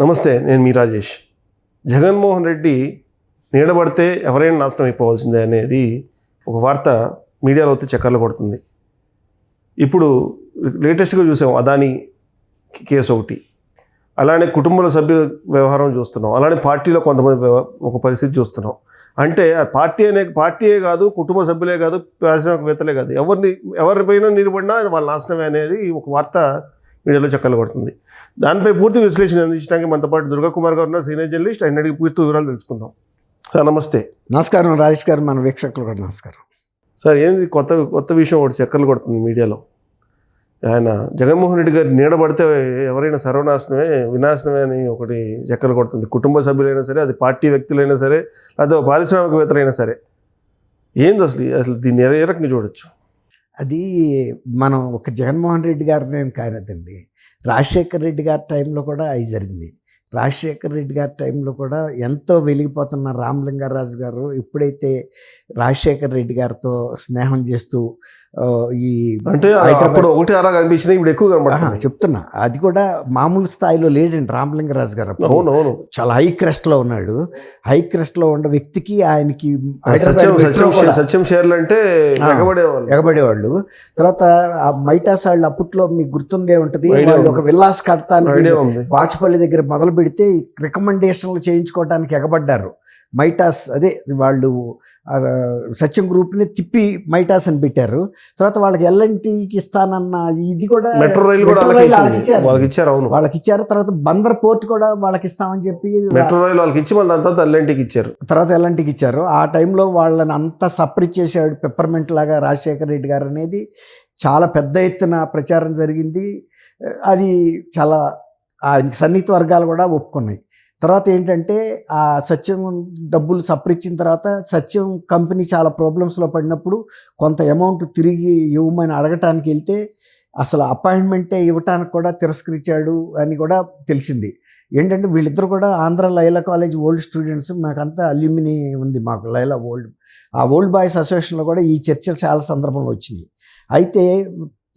నమస్తే, నేను మీ రాజేష్. జగన్మోహన్ రెడ్డి నీడబడితే ఎవరైనా నాశనం అయిపోవాల్సిందే అనేది ఒక వార్త మీడియాలో వచ్చి చక్కర్లు కొడుతుంది. ఇప్పుడు లేటెస్ట్గా చూసాం అదానీ కేసు ఒకటి, అలానే కుటుంబ సభ్యుల వ్యవహారం చూస్తున్నాం, అలానే పార్టీలో కొంతమంది ఒక పరిస్థితి చూస్తున్నాం. అంటే పార్టీయే కాదు, కుటుంబ సభ్యులే కాదు, పారిశ్రామికవేత్తలే కాదు, ఎవరిపైనా నిలబడినా వాళ్ళ నాశనమే అనేది ఒక వార్త మీడియాలో చక్కర్లు కొడుతుంది. దానిపై పూర్తి విశ్లేషణ అందించడానికి మనతో పాటు దుర్గాకుమార్ గారు ఉన్న సీనియర్ జర్నలిస్ట్. ఆయన అడిగి పూర్తి వివరాలు తెలుసుకుందాం. సార్ నమస్తే. నమస్కారం రాజేష్ గారు, మన వీక్షకులు కూడా నమస్కారం. సార్, ఏంది కొత్త విషయం ఒకటి చక్కర్లు కొడుతుంది మీడియాలో. ఆయన జగన్మోహన్ రెడ్డి గారు నీడబడితే ఎవరైనా సర్వనాశనమే, వినాశనమే అని ఒకటి చక్కర్లు కొడుతుంది. కుటుంబ సభ్యులైనా సరే, అది పార్టీ వ్యక్తులైనా సరే, లేదా పారిశ్రామికవేత్తలైనా సరే. ఏంది అసలు దీన్ని ఏ రకంగా చూడొచ్చు? అది మనం ఒక జగన్మోహన్ రెడ్డి గారిని కానదండి, రాజశేఖర్ రెడ్డి గారి టైంలో కూడా అది జరిగింది. రాజశేఖర్ రెడ్డి గారి టైంలో కూడా ఎంతో వెలిగిపోతున్న రామలింగారాజు గారు ఎప్పుడైతే రాజశేఖర్ రెడ్డి గారితో స్నేహం చేస్తూ ఈ అంటే అప్పుడు ఒకటి అలా కనిపించినా ఇప్పుడు ఎక్కువ కనబడుతుంది. చెప్తున్నా, అది కూడా మామూలు స్థాయిలో లేడండి రామలింగరాజు గారు. అవునవును, చాలా హై క్రెస్ట్లో ఉన్నాడు. హై క్రెస్ట్లో ఉన్న వ్యక్తికి ఆయనకి సత్యం షేర్లు అంటే ఎగబడేవాళ్ళు. తర్వాత ఆ మైటాస్ వాళ్ళు అప్పట్లో మీకు గుర్తుండే ఉంటుంది, వాళ్ళు ఒక విల్లాస్ కడతానికి వాచపల్లి దగ్గర మొదలు పెడితే రికమెండేషన్లు చేయించుకోవడానికి ఎగబడ్డారు. మైటాస్ అదే వాళ్ళు సత్యం గ్రూప్ని తిప్పి మైటాస్ అని పెట్టారు. తర్వాత వాళ్ళకి ఎల్ఎన్టీకి ఇస్తానన్న ఇది కూడా మెట్రో రైలు వాళ్ళకి ఇచ్చారు. తర్వాత బందర్ పోర్ట్ కూడా వాళ్ళకి ఇస్తామని చెప్పి మెట్రో రైలు వాళ్ళకి ఇచ్చి మళ్ళీ తర్వాత ఎల్ఎన్టీకి ఇచ్చారు. ఆ టైంలో వాళ్ళని అంతా సపరేట్ చేసాడు పెప్పర్మెంట్ లాగా రాజశేఖర్ రెడ్డి గారు అనేది చాలా పెద్ద ఎత్తున ప్రచారం జరిగింది. అది చాలా ఆయనకి సన్నిహిత వర్గాలు కూడా ఒప్పుకున్నాయి. తర్వాత ఏంటంటే ఆ సత్యం డబ్బులు సపరిచ్చిన తర్వాత సత్యం కంపెనీ చాలా ప్రాబ్లమ్స్లో పడినప్పుడు కొంత అమౌంట్ తిరిగి ఇవ్వమని అడగటానికి వెళ్తే అసలు అపాయింట్మెంటే ఇవ్వటానికి కూడా తిరస్కరించాడు అని కూడా తెలిసింది. ఏంటంటే వీళ్ళిద్దరు కూడా Andhra Loyola college old students, మాకంతా అల్యూమిని ఉంది మాకు లైలా ఓల్డ్. ఆ ఓల్డ్ బాయ్స్ అసోసియేషన్లో కూడా ఈ చర్చలు చాలా సందర్భంలో వచ్చినాయి. అయితే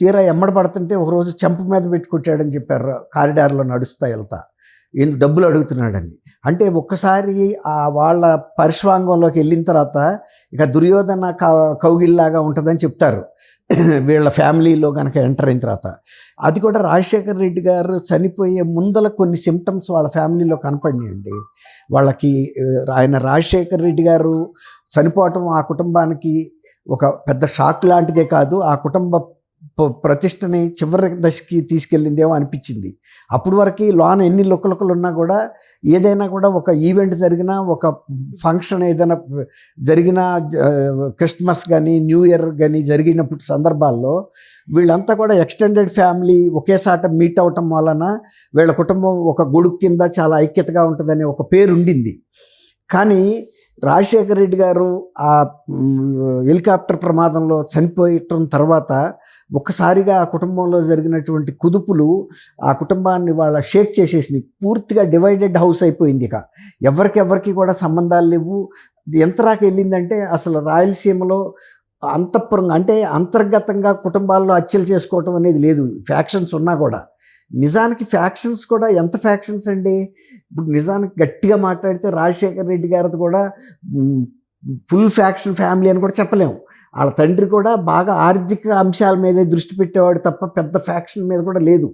తీరా ఎమ్మడి పడుతుంటే ఒకరోజు చెంప మీద పెట్టి కొట్టాడని చెప్పారు, కారిడార్లో నడుస్తా వెళ్తా, ఎందుకు డబ్బులు అడుగుతున్నాడని. అంటే ఒక్కసారి ఆ వాళ్ళ పరిశ్వాంగంలోకి వెళ్ళిన తర్వాత ఇక దుర్యోధన కౌగిల్లాగా ఉంటుందని చెప్తారు వీళ్ళ ఫ్యామిలీలో కనుక ఎంటర్ అయిన తర్వాత. అది కూడా రాజశేఖర్ రెడ్డి గారు చనిపోయే ముందల కొన్ని సిమ్టమ్స్ వాళ్ళ ఫ్యామిలీలో కనపడినాయండి వాళ్ళకి. ఆయన రాజశేఖర్ రెడ్డి గారు చనిపోవటం ఆ కుటుంబానికి ఒక పెద్ద షాక్ లాంటిదే కాదు, ఆ కుటుంబ ప్రతిష్టని చివరి దశకి తీసుకెళ్ళిందేమో అనిపించింది. అప్పటి వరకు లోన ఎన్ని లుక్కలుక్కలు ఉన్నా కూడా ఏదైనా కూడా ఒక ఈవెంట్ జరిగినా, ఒక ఫంక్షన్ ఏదైనా జరిగినా, క్రిస్మస్ కానీ న్యూ ఇయర్ కానీ జరిగినప్పుడు సందర్భాల్లో వీళ్ళంతా కూడా ఎక్స్టెండెడ్ ఫ్యామిలీ ఒకేసాట మీట్ అవటం వలన వీళ్ళ కుటుంబం ఒక గొడుగు కింద చాలా ఐక్యతగా ఉంటుందనే ఒక పేరు ఉండింది. కానీ రాజశేఖర్ రెడ్డి గారు ఆ హెలికాప్టర్ ప్రమాదంలో చనిపోయటం తర్వాత ఒక్కసారిగా ఆ కుటుంబంలో జరిగినటువంటి కుదుపులు ఆ కుటుంబాన్ని వాళ్ళ షేక్ చేసేసినాయి. పూర్తిగా డివైడెడ్ హౌస్ అయిపోయింది. ఇక ఎవరికి కూడా సంబంధాలు లేవు. ఎంతరాకి వెళ్ళిందంటే అసలు రాయలసీమలో అంతఃపురంగా అంటే అంతర్గతంగా కుటుంబాల్లో హత్యలు చేసుకోవటం అనేది లేదు. ఫ్యాక్షన్స్ ఉన్నా కూడా నిజానికి ఫ్యాక్షన్స్ కూడా ఎంత ఫ్యాక్షన్స్ అండి. ఇప్పుడు నిజానికి గట్టిగా మాట్లాడితే రాజశేఖర్ రెడ్డి గారిది కూడా ఫుల్ ఫ్యాక్షన్ ఫ్యామిలీ అని కూడా చెప్పలేము. వాళ్ళ తండ్రి కూడా బాగా ఆర్థిక అంశాల మీదే దృష్టి పెట్టేవాడు తప్ప పెద్ద ఫ్యాక్షన్ మీద కూడా లేదు.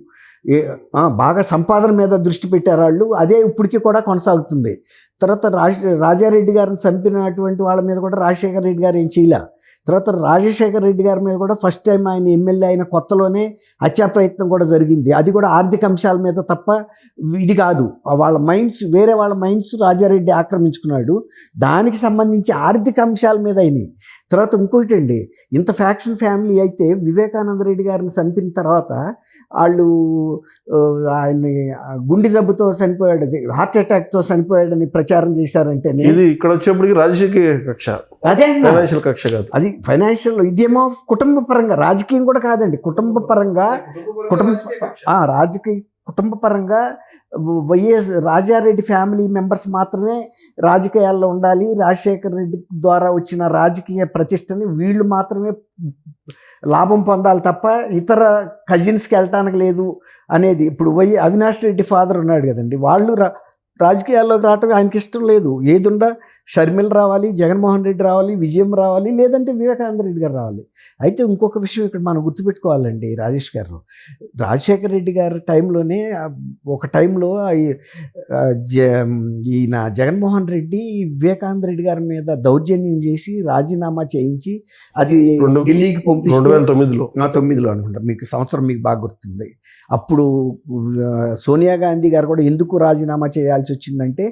బాగా సంపాదన మీద దృష్టి పెట్టారు వాళ్ళు. అదే ఇప్పటికీ కూడా కొనసాగుతుంది. తర్వాత రాజారెడ్డి గారిని చంపినటువంటి వాళ్ళ మీద కూడా రాజశేఖర్ రెడ్డి గారు ఏం చేయలే. తర్వాత రాజశేఖర్ రెడ్డి గారి మీద కూడా ఫస్ట్ టైం ఆయన ఎమ్మెల్యే అయిన కొత్తలోనే హత్యా ప్రయత్నం కూడా జరిగింది. అది కూడా ఆర్థిక అంశాల మీద తప్ప ఇది కాదు. వాళ్ళ మైండ్స్ వేరే వాళ్ళ మైండ్స్ రాజారెడ్డి ఆక్రమించుకున్నాడు. దానికి సంబంధించి ఆర్థిక అంశాల మీద అయినాయి. తర్వాత ఇంకోటి అండి, ఇంత ఫ్యాక్షన్ ఫ్యామిలీ అయితే వివేకానంద రెడ్డి గారిని చంపిన తర్వాత వాళ్ళు ఆయన్ని గుండె జబ్బుతో చనిపోయాడు, హార్ట్ అటాక్తో చనిపోయాడని ప్రచారం చేశారంటే ఇక్కడ వచ్చేప్పటికి రాజకీయ కక్ష, అదే ఫైనాన్షియల్ కక్ష కాదు, అది ఫైనాన్షియల్. ఇదేమో కుటుంబ పరంగా, రాజకీయం కూడా కాదండి, కుటుంబ పరంగా కుటుంబ పరంగా వైఎస్ రాజారెడ్డి ఫ్యామిలీ మెంబర్స్ మాత్రమే రాజకీయాల్లో ఉండాలి, రాజశేఖర రెడ్డి ద్వారా వచ్చిన రాజకీయ ప్రతిష్టని వీళ్ళు మాత్రమే లాభం పొందాలి తప్ప ఇతర కజిన్స్కి వెళ్ళటానికి లేదు అనేది. ఇప్పుడు అవినాష్ రెడ్డి ఫాదర్ ఉన్నాడు కదండి, వాళ్ళు రాజకీయాల్లోకి రావటం ఆయనకి ఇష్టం లేదు. ఏదుండా షర్మిల రావాలి, జగన్మోహన్ రెడ్డి రావాలి, విజయం రావాలి, లేదంటే వివేకానంద రెడ్డి గారు రావాలి. అయితే ఇంకొక విషయం ఇక్కడ మనం గుర్తుపెట్టుకోవాలండి రాజేష్ గారు, రాజశేఖర రెడ్డి గారి టైంలోనే ఒక టైంలో ఈయన జగన్మోహన్ రెడ్డి వివేకానంద రెడ్డి గారి మీద దౌర్జన్యం చేసి రాజీనామా చేయించి అది ఢిల్లీకి పంపిస్తే 2009లో అనుకుంటా, మీకు సంవత్సరం మీకు బాగా గుర్తుంది. అప్పుడు సోనియా గాంధీ గారు కూడా ఎందుకు రాజీనామా చేయాల్సి వచ్చిందంటే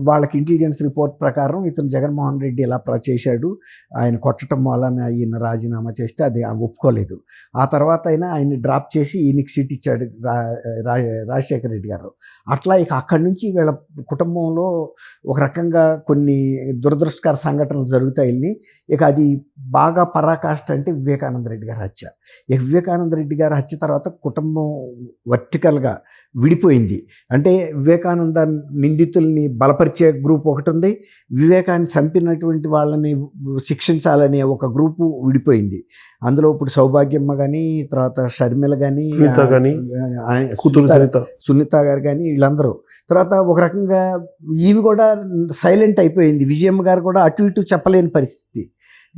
వాళ్ళకి ఇంటెలిజెన్స్ రిపోర్ట్ ప్రకారం ఇతను జగన్మోహన్ రెడ్డి ఇలా చేశాడు, ఆయన కొట్టడం వలన ఈయన రాజీనామా చేస్తే అది ఒప్పుకోలేదు. ఆ తర్వాత అయినా ఆయన్ని డ్రాప్ చేసి ఈయనకి సీట్ ఇచ్చాడు రాజశేఖర రెడ్డి గారు. అట్లా ఇక అక్కడి నుంచి వీళ్ళ కుటుంబంలో ఒక రకంగా కొన్ని దురదృష్టకర సంఘటనలు జరుగుతాయి. ఇక అది బాగా పరాకాష్ట అంటే వివేకానంద రెడ్డి గారి హత్య. ఇక వివేకానంద రెడ్డి గారి హత్య తర్వాత కుటుంబం వర్టికల్గా విడిపోయింది. అంటే వివేకానంద నిందితుల్ని బలపరిచే గ్రూప్ ఒకటి ఉంది, వివేకాన్ని చంపినటువంటి వాళ్ళని శిక్షించాలనే ఒక గ్రూపు విడిపోయింది. అందులో ఇప్పుడు సౌభాగ్యమ్మ కానీ, తర్వాత షర్మిల కానీ, సునీత గారు కానీ, వీళ్ళందరూ. తర్వాత ఒక రకంగా ఇవి కూడా సైలెంట్ అయిపోయింది. విజయమ్మ గారు కూడా అటు ఇటు చెప్పలేని పరిస్థితి.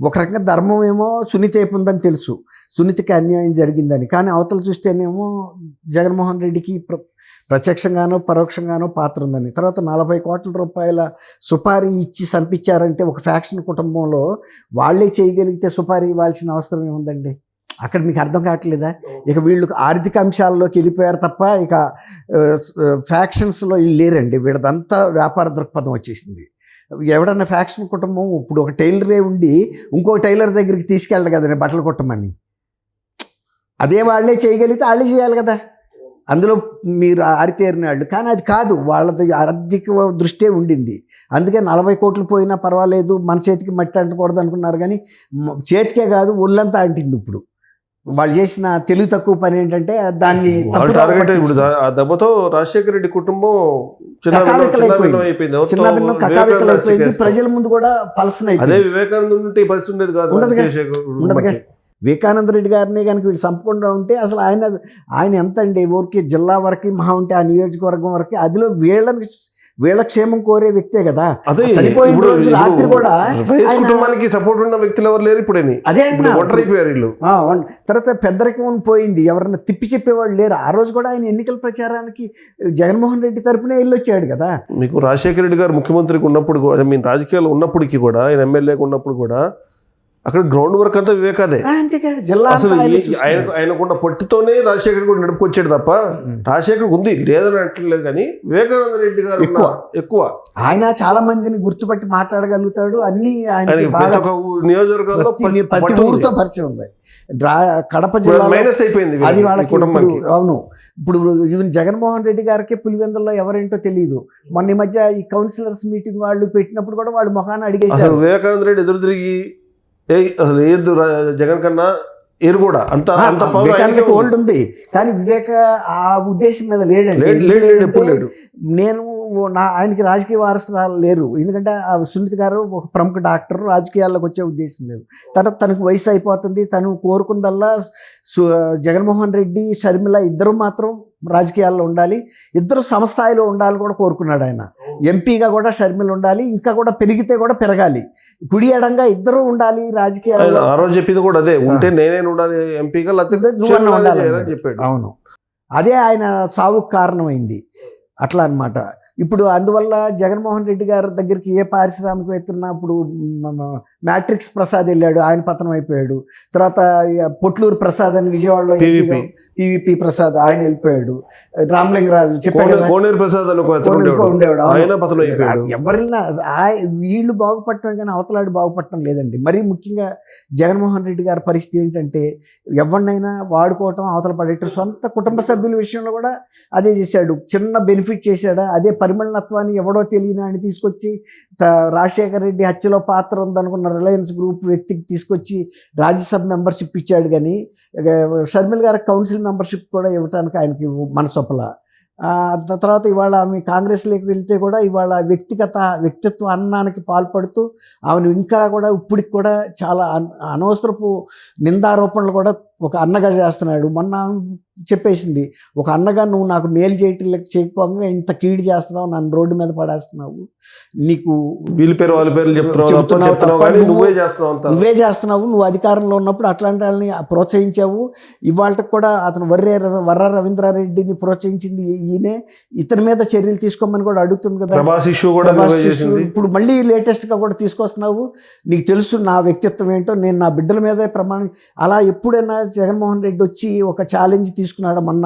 ఒక రకంగా ధర్మం ఏమో సునీత వైపు ఉందని తెలుసు, సునీతకి అన్యాయం జరిగిందని, కానీ అవతల చూస్తేనేమో జగన్మోహన్ రెడ్డికి ప్రత్యక్షంగానో పరోక్షంగానో పాత్ర ఉందని. తర్వాత 40 కోట్ల రూపాయల సుపారీ ఇచ్చి చంపించారంటే ఒక ఫ్యాక్షన్ కుటుంబంలో వాళ్ళే చేయగలిగితే సుపారీ ఇవ్వాల్సిన అవసరం ఏముందండి? అక్కడ మీకు అర్థం కావట్లేదా? ఇక వీళ్ళు ఆర్థిక అంశాల్లోకి వెళ్ళిపోయారు తప్ప ఇక ఫ్యాక్షన్స్లో వీళ్ళు లేరండి. వీళ్ళదంతా వ్యాపార దృక్పథం వచ్చేసింది. ఎవడన్నా ఫ్యాక్షన్ కుటుంబం ఇప్పుడు ఒక టైలరే ఉండి ఇంకో టైలర్ దగ్గరికి తీసుకెళ్ళడు కదండి బట్టలు కుట్టమని. అదే వాళ్ళే చేయగలిగితే వాళ్ళే చేయాలి కదా, అందులో మీరు ఆరితేరిన వాళ్ళు. కానీ అది కాదు, వాళ్ళది ఆర్థిక దృష్టే ఉండింది. అందుకే 40 కోట్లు పోయినా పర్వాలేదు, మన చేతికి మట్టి అంటకూడదు అనుకున్నారు. కానీ చేతికే కాదు ఒళ్ళంతా అంటింది. ఇప్పుడు వాళ్ళు చేసిన తెలివి తక్కువ పని ఏంటంటే దాన్ని ఆ దెబ్బతో రాజశేఖర రెడ్డి కుటుంబం చిన్న భిన్నం కకావికలైపోయింది. ప్రజల ముందు కూడా పలసన. అదే వివేకానంద పరిస్థితి ఉండేది కాదు. వివేకానంద రెడ్డి గారిని కనుక వీళ్ళు చంపకుండా ఉంటే అసలు ఆయన ఎంత అండి, ఊరికి జిల్లా వరకు మహా ఉంటే ఆ నియోజకవర్గం వరకు, అదిలో వీళ్ళ క్షేమం కోరే వ్యక్తే కదా. చనిపోయిన రోజు రాత్రి కూడా కుటుంబానికి సపోర్ట్ ఉన్న వ్యక్తులు ఎవరు లేరు. ఇప్పుడు అదే వీళ్ళు. తర్వాత పెద్దరికం పోయింది, ఎవరన్నా తిప్పి చెప్పేవాళ్ళు లేరు. ఆ రోజు కూడా ఆయన ఎన్నికల ప్రచారానికి జగన్మోహన్ రెడ్డి తరపునే వెళ్ళొచ్చాడు కదా. మీకు రాజశేఖర రెడ్డి గారు ముఖ్యమంత్రికి ఉన్నప్పుడు, మీన్ రాజకీయాలు ఉన్నప్పటికీ కూడా, ఆయన ఎమ్మెల్యేగా ఉన్నప్పుడు కూడా అక్కడ గ్రౌండ్ వర్క్ అంతా వివేకాదే. అసలు ఆయనకున్న పొట్టితోనే రాజశేఖర్ కూడా నడుపుకొచ్చాడు తప్ప రాజశేఖర్ ఉంది లేదని అంటలేదు. కానీ వివేకానంద రెడ్డి గారు ఎక్కువ ఆయన చాలా మందిని గుర్తుపట్టి మాట్లాడగలుగుతాడు. అన్ని నియోజకవర్గాల్లో ప్రతి ఊరితో పరిచయం ఉంది. కడప జిల్లా మైనస్ అయిపోయింది అది వాళ్ళకి. అవును, ఇప్పుడు ఈవెన్ జగన్మోహన్ రెడ్డి గారికి పులివెందుల్లో ఎవరేంటో తెలియదు. మొన్న ఈ మధ్య ఈ కౌన్సిలర్స్ మీటింగ్ వాళ్ళు పెట్టినప్పుడు కూడా వాళ్ళు ముఖాన్ని అడిగేశారు. వివేకానంద రెడ్డి ఎదురు తిరిగి అసలు ఏది జగన్ కన్నా ఏరు కూడా అంత ఓల్డ్ ఉంది. కానీ వివేక ఆ ఉద్దేశం మీద లేడండి. నేను ఆయనకి రాజకీయ వారసురాలు లేరు. ఎందుకంటే సునీత గారు ఒక ప్రముఖ డాక్టర్, రాజకీయాల్లోకి వచ్చే ఉద్దేశం లేదు. తర్వాత తనకు వయసు అయిపోతుంది. తను కోరుకుందల్లా జగన్మోహన్ రెడ్డి, షర్మిల ఇద్దరు మాత్రం రాజకీయాల్లో ఉండాలి, ఇద్దరు సమస్థాయిలో ఉండాలి కూడా కోరుకున్నాడు ఆయన. ఎంపీగా కూడా షర్మిల ఉండాలి, ఇంకా కూడా పెరిగితే కూడా పెరగాలి, కుడి ఎడంగా ఇద్దరు ఉండాలి రాజకీయాల్లో. ఆ రోజు చెప్పింది కూడా అదే, ఉంటే నేనే ఉండాలి ఎంపీగా, చెప్పాడు. అవును, అదే ఆయన సావుకు కారణమైంది. అట్లా అన్నమాట. ఇప్పుడు అందువల్ల జగన్మోహన్ రెడ్డి గారి దగ్గరికి ఏ పారిశ్రామికవేత్తన్నా, ఇప్పుడు మ్యాట్రిక్స్ ప్రసాద్ వెళ్ళాడు, ఆయన పతనం అయిపోయాడు. తర్వాత పొట్లూరు ప్రసాద్ అని విజయవాడలో పివిపి ప్రసాద్ ఆయన వెళ్ళిపోయాడు. రామలింగరాజు చెప్పాడు ఉండేవాడు. ఎవరైనా వీళ్ళు బాగుపడటం కానీ అవతలాడి బాగుపడటం లేదండి. మరీ ముఖ్యంగా జగన్మోహన్ రెడ్డి గారి పరిస్థితి ఏంటంటే ఎవరినైనా వాడుకోవటం, అవతల పడేయటం. సొంత కుటుంబ సభ్యుల విషయంలో కూడా అదే చేశాడు. చిన్న బెనిఫిట్ చేశాడా, అదే పరిమళనత్వాన్ని ఎవడో తెలియని ఆయన తీసుకొచ్చి రాజశేఖర రెడ్డి హత్యలో పాత్ర ఉందనుకున్న రిలయన్స్ గ్రూప్ వ్యక్తికి తీసుకొచ్చి రాజ్యసభ మెంబర్షిప్ ఇచ్చాడు. కానీ షర్మిల గారికి కౌన్సిల్ మెంబర్షిప్ కూడా ఇవ్వటానికి ఆయనకి మనసొప్పల. తర్వాత ఇవాళ ఆమె కాంగ్రెస్లోకి వెళ్తే కూడా ఇవాళ వ్యక్తిత్వ అన్నానికి పాల్పడుతూ ఆమెను ఇంకా కూడా ఇప్పటికి కూడా చాలా అనవసరపు నిందారోపణలు కూడా ఒక అన్నగా చేస్తున్నాడు. మొన్న చెప్పేసింది, ఒక అన్నగా నువ్వు నాకు మేలు చేయకపోగా ఇంత కీడు చేస్తున్నావు, నన్ను రోడ్డు మీద పడేస్తున్నావు, నీకు వీళ్ళ పేరు వాళ్ళ పేర్లు నువ్వే చేస్తున్నావు, నువ్వు అధికారంలో ఉన్నప్పుడు అట్లాంటి వాళ్ళని ప్రోత్సహించావు. ఇవాళకి కూడా అతను వర్ర రవీంద్రారెడ్డిని ప్రోత్సహించింది ఈయనే, ఇతని మీద చర్యలు తీసుకోమని కూడా అడుగుతుంది కదా. ఇప్పుడు మళ్ళీ లేటెస్ట్గా కూడా తీసుకొస్తున్నావు. నీకు తెలుసు నా వ్యక్తిత్వం ఏంటో, నేను నా బిడ్డల మీదే ప్రమాణం. అలా ఎప్పుడైనా జగన్మోహన్ రెడ్డి వచ్చి ఒక ఛాలెంజ్ తీసుకున్నాడు. మొన్న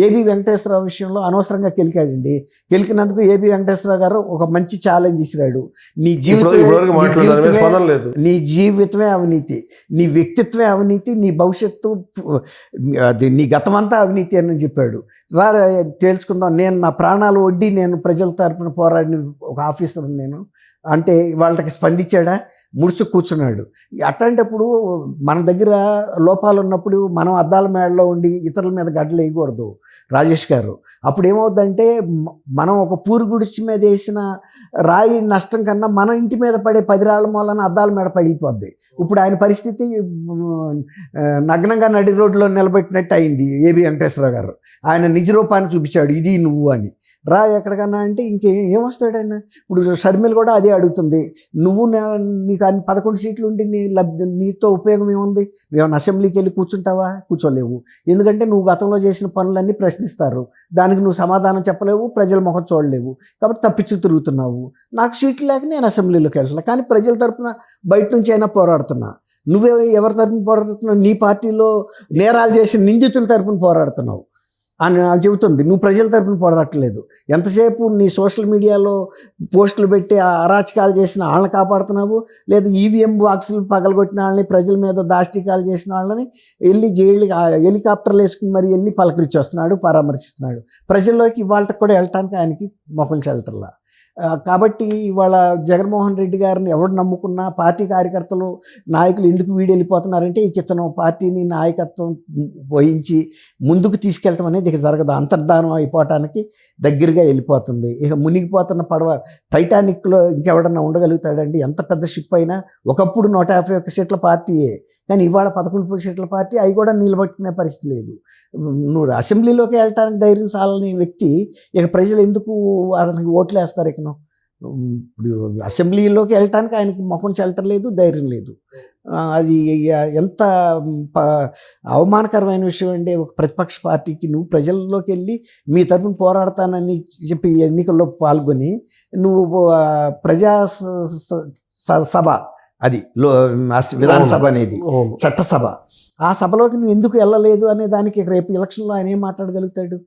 ఏబి వెంకటేశ్వరరావు విషయంలో అనవసరంగా కెలికాడండి. కెలికినందుకు ఏబి వెంకటేశ్వరరావు గారు ఒక మంచి ఛాలెంజ్ ఇచ్చినాడు. నీ జీవితమే అవినీతి, నీ వ్యక్తిత్వమే అవినీతి, నీ భవిష్యత్తు నీ గతమంతా అవినీతి అని చెప్పాడు. తేల్చుకుందాం, నేను నా ప్రాణాలు వడ్డీ నేను ప్రజల తరపున పోరాడిన ఒక ఆఫీసర్ నేను అంటే వాళ్ళకి స్పందించాడా? ముడుచు కూర్చున్నాడు. అట్లాంటప్పుడు మన దగ్గర లోపాలు ఉన్నప్పుడు మనం అద్దాల మేడలో ఉండి ఇతరుల మీద గడ్డలు వేయకూడదు రాజేష్ గారు. అప్పుడు ఏమవుద్దంటే మనం ఒక పూరి గుడిచి మీద వేసిన రాయి నష్టం కన్నా మన ఇంటి మీద పడే 10 రాళ్ళ మూలన అద్దాల మేడ పగిలిపోద్ది. ఇప్పుడు ఆయన పరిస్థితి నగ్నంగా నడి రోడ్లో నిలబెట్టినట్టు అయింది ఏబి వెంకటేశ్వరరావు గారు. ఆయన నిజ రూపాన్ని చూపించాడు, ఇది నువ్వు అని. రా ఎక్కడికన్నా అంటే ఇంకేమొస్తాడు ఆయన. ఇప్పుడు షర్మిల కూడా అదే అడుగుతుంది, నువ్వు నీకు అన్ని 11 సీట్లు ఉండి నీతో ఉపయోగం ఏముంది? నువ్వేమన్నా అసెంబ్లీకి వెళ్ళి కూర్చుంటావా? కూర్చోలేవు. ఎందుకంటే నువ్వు గతంలో చేసిన పనులన్నీ ప్రశ్నిస్తారు, దానికి నువ్వు సమాధానం చెప్పలేవు, ప్రజల ముఖం చూడలేవు, కాబట్టి తప్పించు తిరుగుతున్నావు. నాకు సీట్లు లేక నేను అసెంబ్లీలోకి వెళ్తున్నా, కానీ ప్రజల తరపున బయట నుంచి అయినా పోరాడుతున్నా. నువ్వే ఎవరి తరపున పోరాడుతున్నావు? నీ పార్టీలో నేరాలు చేసిన నిందితుల తరపున పోరాడుతున్నావు అని చెబుతుంది. నువ్వు ప్రజల తరపున పోరాడట్లేదు. ఎంతసేపు నీ సోషల్ మీడియాలో పోస్టులు పెట్టి అరాచకాలు చేసిన వాళ్ళని కాపాడుతున్నావు, లేదా ఈవీఎం బాక్సులు పగలగొట్టిన వాళ్ళని, ప్రజల మీద దాష్టికాలు చేసిన వాళ్ళని వెళ్ళి జైలుకి హెలికాప్టర్లు వేసుకుని మరి వెళ్ళి పలకరించి వస్తున్నాడు, పరామర్శిస్తున్నాడు. ప్రజల్లోకి ఇవాళకి కూడా వెళ్ళటానికి ఆయనకి మొక్కలు షెల్టర్లా. కాబట్టి ఇవాళ జగన్మోహన్ రెడ్డి గారిని ఎవడు నమ్ముకున్నా పార్టీ కార్యకర్తలు నాయకులు ఎందుకు వెళ్ళిపోతున్నారంటే ఇతను పార్టీని నాయకత్వం వహించి ముందుకు తీసుకెళ్ళటం అనేది ఇక జరగదు. అంతర్ధానం అయిపోవటానికి దగ్గరగా వెళ్ళిపోతుంది. ఇక మునిగిపోతున్న పడవ టైటానిక్లో ఇంకెవడన్నా ఉండగలుగుతాడండి? ఎంత పెద్ద షిప్ అయినా ఒకప్పుడు 151 సీట్ల పార్టీయే, కానీ ఇవాళ 11 సీట్ల పార్టీ, అవి కూడా నిలబెట్టుకునే పరిస్థితి లేదు. నువ్వు అసెంబ్లీలోకి వెళ్ళటానికి ధైర్యం సాలని వ్యక్తి ఇక ప్రజలు ఎందుకు అతనికి ఓట్లు వేస్తారు? ఇక ఇప్పుడు అసెంబ్లీలోకి వెళ్ళటానికి ఆయనకి ముఖం చెల్టర్ లేదు, ధైర్యం లేదు. అది ఎంత అవమానకరమైన విషయం అండి. ఒక ప్రతిపక్ష పార్టీకి నువ్వు ప్రజల్లోకి వెళ్ళి మీ తరఫున పోరాడతానని చెప్పి ఎన్నికల్లో పాల్గొని నువ్వు ప్రజా సభ, అది విధానసభ అనేది చట్టసభ, ఆ సభలోకి నువ్వు ఎందుకు వెళ్ళలేదు అనే దానికి రేపు ఎలక్షన్లో ఆయన ఏం మాట్లాడగలుగుతాడు?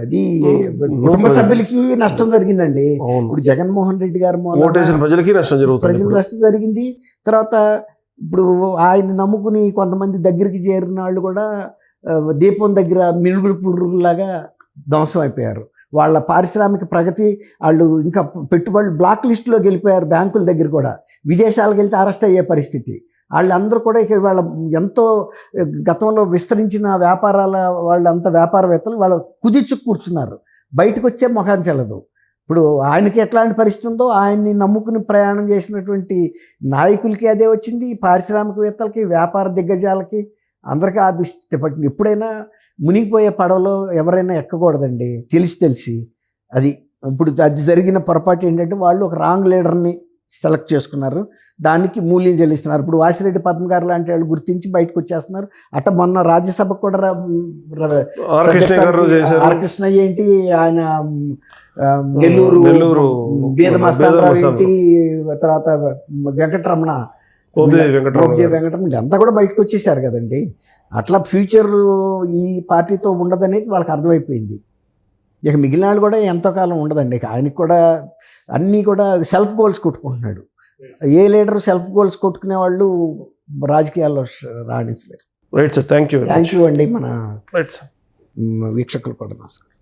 అది కుటుంబ సభ్యులకి నష్టం జరిగిందండి. ఇప్పుడు జగన్మోహన్ రెడ్డి గారు ప్రజలకి నష్టం జరిగింది. తర్వాత ఇప్పుడు ఆయన నమ్ముకుని కొంతమంది దగ్గరికి చేరిన వాళ్ళు కూడా దీపం దగ్గర మినుగుడు పురుగులాగా ధ్వంసం అయిపోయారు. వాళ్ళ పారిశ్రామిక ప్రగతి, వాళ్ళు ఇంకా పెట్టుబడులు బ్లాక్ లిస్టులోకి వెళ్ళిపోయారు. బ్యాంకుల దగ్గర కూడా విదేశాలకు వెళ్తే అరెస్ట్ అయ్యే పరిస్థితి. వాళ్ళందరూ కూడా ఇక వాళ్ళ ఎంతో గతంలో విస్తరించిన వ్యాపారాల వాళ్ళంతా వ్యాపారవేత్తలు వాళ్ళ కుదిర్చు కూర్చున్నారు. బయటకు వచ్చే ముఖాన్ని చెల్లదు. ఇప్పుడు ఆయనకి ఎట్లాంటి పరిస్థితి ఉందో ఆయన్ని నమ్ముకుని ప్రయాణం చేసినటువంటి నాయకులకి అదే వచ్చింది, పారిశ్రామికవేత్తలకి, వ్యాపార దిగ్గజాలకి, అందరికీ ఆ దుస్థితి పట్టింది. ఎప్పుడైనా మునిగిపోయే పడవలో ఎవరైనా ఎక్కకూడదండి, తెలిసి. అది ఇప్పుడు అది జరిగిన పొరపాటు ఏంటంటే వాళ్ళు ఒక రాంగ్ లీడర్ని సెలెక్ట్ చేసుకున్నారు, దానికి మూల్యం చెల్లిస్తున్నారు. ఇప్పుడు వాసిరెడ్డి పద్మ గారు లాంటి వాళ్ళు గుర్తించి బయటకు వచ్చేస్తున్నారు. అట్ట మొన్న రాజ్యసభకు కూడా ఆర్కృష్ణ ఏంటి, ఆయన నెల్లూరు బీదమస్తారావు ఏంటి, తర్వాత వెంకటరమణ అంతా కూడా బయటకు వచ్చేసారు కదండి. అట్లా ఫ్యూచర్ ఈ పార్టీతో ఉండదనేది వాళ్ళకి అర్థమైపోయింది. ఇక మిగిలిన వాళ్ళు కూడా ఎంతో కాలం ఉండదండి. ఇక ఆయనకి కూడా అన్నీ కూడా సెల్ఫ్ గోల్స్ కొట్టుకుంటున్నాడు. ఏ లీడర్ సెల్ఫ్ గోల్స్ కొట్టుకునే వాళ్ళు రాజకీయాల్లో రాణించలేరు. రైట్ సార్, థ్యాంక్ యూ అండి. మన వీక్షకులు కూడా నమస్కారం.